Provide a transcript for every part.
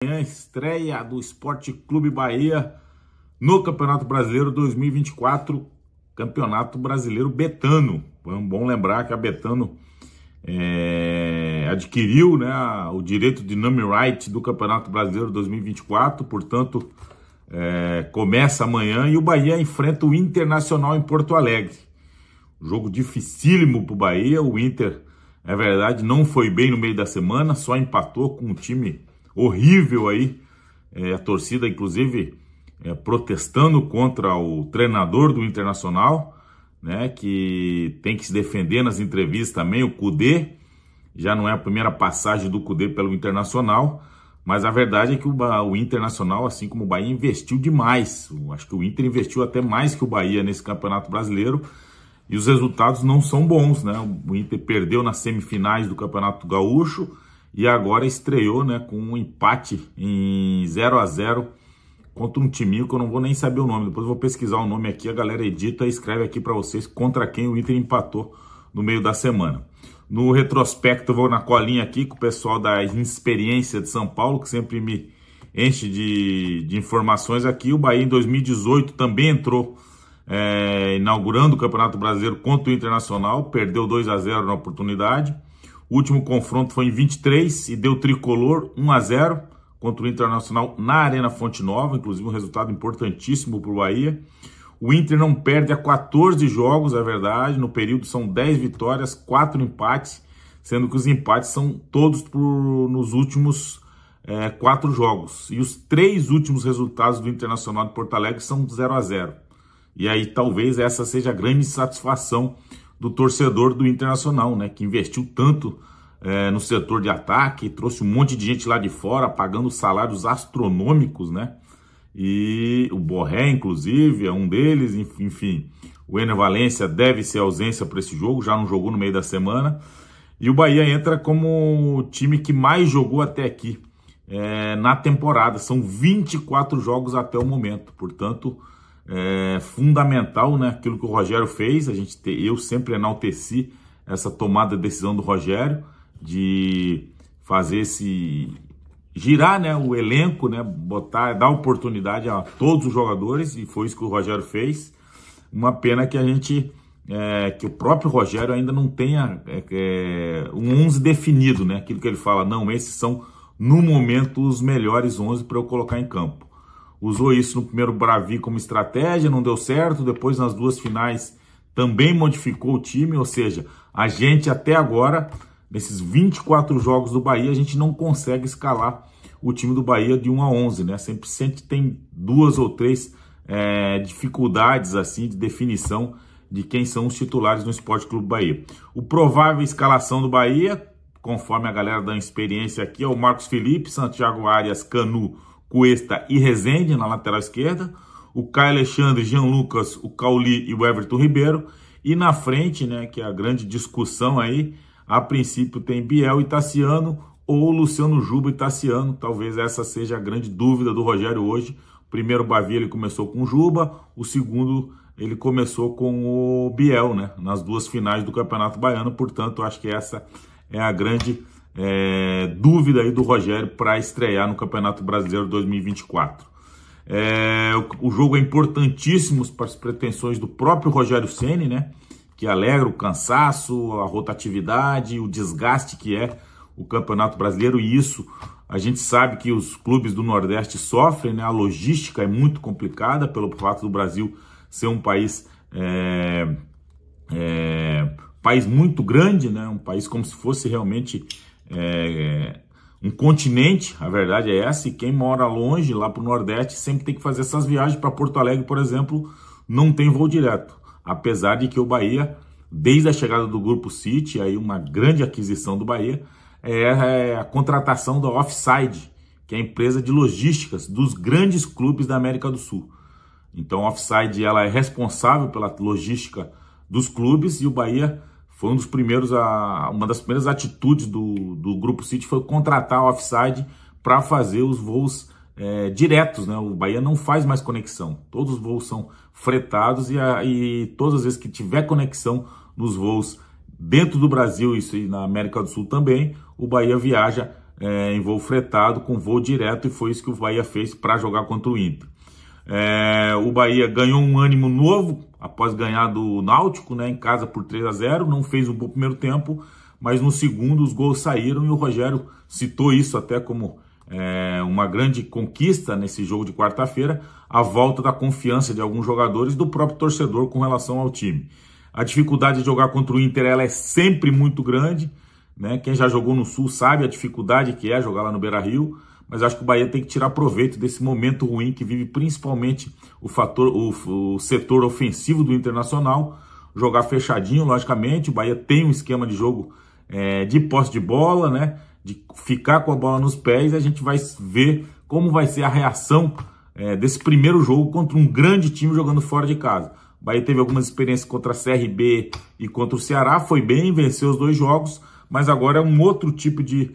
A estreia do Sport Clube Bahia no Campeonato Brasileiro 2024, Campeonato Brasileiro Betano. Bom lembrar que a Betano adquiriu, né, o direito de name right do Campeonato Brasileiro 2024, portanto, começa amanhã e o Bahia enfrenta o Internacional em Porto Alegre. Jogo dificílimo para o Bahia. O Inter, é verdade, não foi bem no meio da semana, só empatou com um time horrível aí, a torcida inclusive protestando contra o treinador do Internacional, né, que tem que se defender nas entrevistas também, o Kudê. Já não é a primeira passagem do Kudê pelo Internacional, mas a verdade é que o Internacional, assim como o Bahia, investiu demais. Acho que o Inter investiu até mais que o Bahia nesse Campeonato Brasileiro e os resultados não são bons, né? O Inter perdeu nas semifinais do Campeonato Gaúcho e agora estreou, né, com um empate em 0-0 contra um timinho que eu não vou nem saber o nome. Depois eu vou pesquisar o nome aqui, a galera edita e escreve aqui para vocês contra quem o Inter empatou no meio da semana. No retrospecto eu vou na colinha aqui com o pessoal da Experiência de São Paulo, que sempre me enche de informações aqui. O Bahia em 2018 também entrou inaugurando o Campeonato Brasileiro contra o Internacional, perdeu 2-0 na oportunidade. O último confronto foi em 23 e deu tricolor 1-0 contra o Internacional na Arena Fonte Nova, inclusive um resultado importantíssimo para o Bahia. O Inter não perde há 14 jogos, é verdade, no período são 10 vitórias, 4 empates, sendo que os empates são todos nos últimos 4 jogos. E os 3 últimos resultados do Internacional de Porto Alegre são 0-0. E aí talvez essa seja a grande satisfação do torcedor do Internacional, né, que investiu tanto no setor de ataque, trouxe um monte de gente lá de fora, pagando salários astronômicos, né, e o Borré, inclusive, é um deles. Enfim, o Ener Valencia deve ser ausência para esse jogo, já não jogou no meio da semana, e o Bahia entra como o time que mais jogou até aqui na temporada, são 24 jogos até o momento, portanto, fundamental, né, aquilo que o Rogério fez. Eu sempre enalteci essa tomada de decisão do Rogério de fazer girar, né, o elenco, né, dar oportunidade a todos os jogadores, e foi isso que o Rogério fez. Uma pena que que o próprio Rogério ainda não tenha um 11 definido, né, aquilo que ele fala, não, esses são no momento os melhores 11 para eu colocar em campo. Usou isso no primeiro Bravi como estratégia, não deu certo. Depois, nas 2 finais, também modificou o time. Ou seja, a gente até agora, nesses 24 jogos do Bahia, a gente não consegue escalar o time do Bahia de 1 a 11, né? Sempre tem 2 ou 3 dificuldades assim de definição de quem são os titulares no Sport Clube Bahia. O provável escalação do Bahia, conforme a galera da experiência aqui, é o Marcos Felipe, Santiago Arias, Canu, Cuesta e Rezende na lateral esquerda, o Caio Alexandre, Jean Lucas, o Cauli e o Everton Ribeiro, e na frente, né, que é a grande discussão aí, a princípio tem Biel e Tassiano, ou Luciano Juba e Tassiano. Talvez essa seja a grande dúvida do Rogério hoje. O primeiro Bavi ele começou com o Juba, o segundo ele começou com o Biel, né, nas 2 finais do Campeonato Baiano. Portanto, acho que essa é a grande dúvida aí do Rogério para estrear no Campeonato Brasileiro 2024. O jogo é importantíssimo para as pretensões do próprio Rogério Ceni, né, que alegra o cansaço, a rotatividade, o desgaste que é o Campeonato Brasileiro, e isso a gente sabe que os clubes do Nordeste sofrem, né, a logística é muito complicada pelo fato do Brasil ser um país país muito grande, né, um país como se fosse realmente um continente. A verdade é essa, e quem mora longe, lá para o Nordeste, sempre tem que fazer essas viagens. Para Porto Alegre, por exemplo, não tem voo direto, apesar de que o Bahia, desde a chegada do Grupo City, aí uma grande aquisição do Bahia, é a contratação da Offside, que é a empresa de logísticas dos grandes clubes da América do Sul. Então a Offside ela é responsável pela logística dos clubes, e o Bahia foi uma das primeiras atitudes do Grupo City foi contratar a Offside para fazer os voos diretos, né? O Bahia não faz mais conexão, todos os voos são fretados, e todas as vezes que tiver conexão nos voos dentro do Brasil, isso e na América do Sul também, o Bahia viaja em voo fretado, com voo direto, e foi isso que o Bahia fez para jogar contra o Inter. O Bahia ganhou um ânimo novo após ganhar do Náutico, né, em casa por 3-0, não fez um bom primeiro tempo, mas no segundo os gols saíram e o Rogério citou isso até como uma grande conquista nesse jogo de quarta-feira, a volta da confiança de alguns jogadores, do próprio torcedor com relação ao time. A dificuldade de jogar contra o Inter, ela é sempre muito grande, né? Quem já jogou no Sul sabe a dificuldade que é jogar lá no Beira-Rio, mas acho que o Bahia tem que tirar proveito desse momento ruim que vive principalmente o setor ofensivo do Internacional, jogar fechadinho, logicamente. O Bahia tem um esquema de jogo de posse de bola, né? De ficar com a bola nos pés, e a gente vai ver como vai ser a reação desse primeiro jogo contra um grande time jogando fora de casa. O Bahia teve algumas experiências contra a CRB e contra o Ceará, foi bem, venceu os 2 jogos, mas agora é um outro tipo de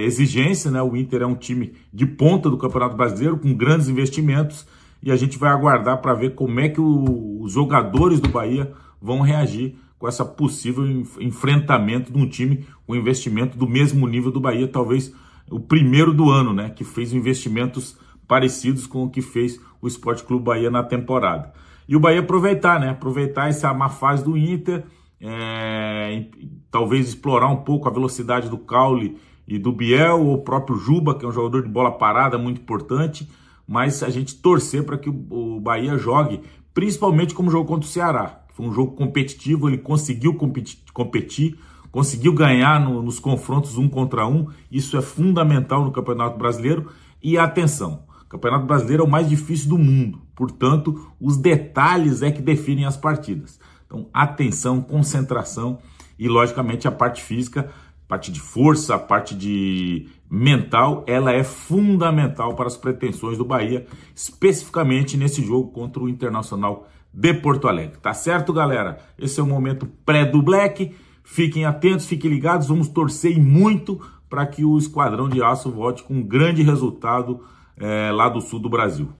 exigência, né? O Inter é um time de ponta do Campeonato Brasileiro, com grandes investimentos, e a gente vai aguardar para ver como é que os jogadores do Bahia vão reagir com essa possível enfrentamento de um time com investimento do mesmo nível do Bahia, talvez o primeiro do ano, né? Que fez investimentos parecidos com o que fez o Sport Clube Bahia na temporada. E o Bahia aproveitar, né? Aproveitar essa má fase do Inter, talvez explorar um pouco a velocidade do Caule e do Biel, ou o próprio Juba, que é um jogador de bola parada muito importante, mas a gente torcer para que o Bahia jogue, principalmente como jogou contra o Ceará. Foi um jogo competitivo, ele conseguiu competir, conseguiu ganhar nos confrontos 1 contra 1, isso é fundamental no Campeonato Brasileiro. E atenção, o Campeonato Brasileiro é o mais difícil do mundo, portanto, os detalhes é que definem as partidas. Então, atenção, concentração e, logicamente, a parte física, parte de força, a parte de mental, ela é fundamental para as pretensões do Bahia, especificamente nesse jogo contra o Internacional de Porto Alegre. Tá certo, galera? Esse é o momento pré do Black. Fiquem atentos, fiquem ligados, vamos torcer muito para que o Esquadrão de Aço volte com um grande resultado lá do sul do Brasil.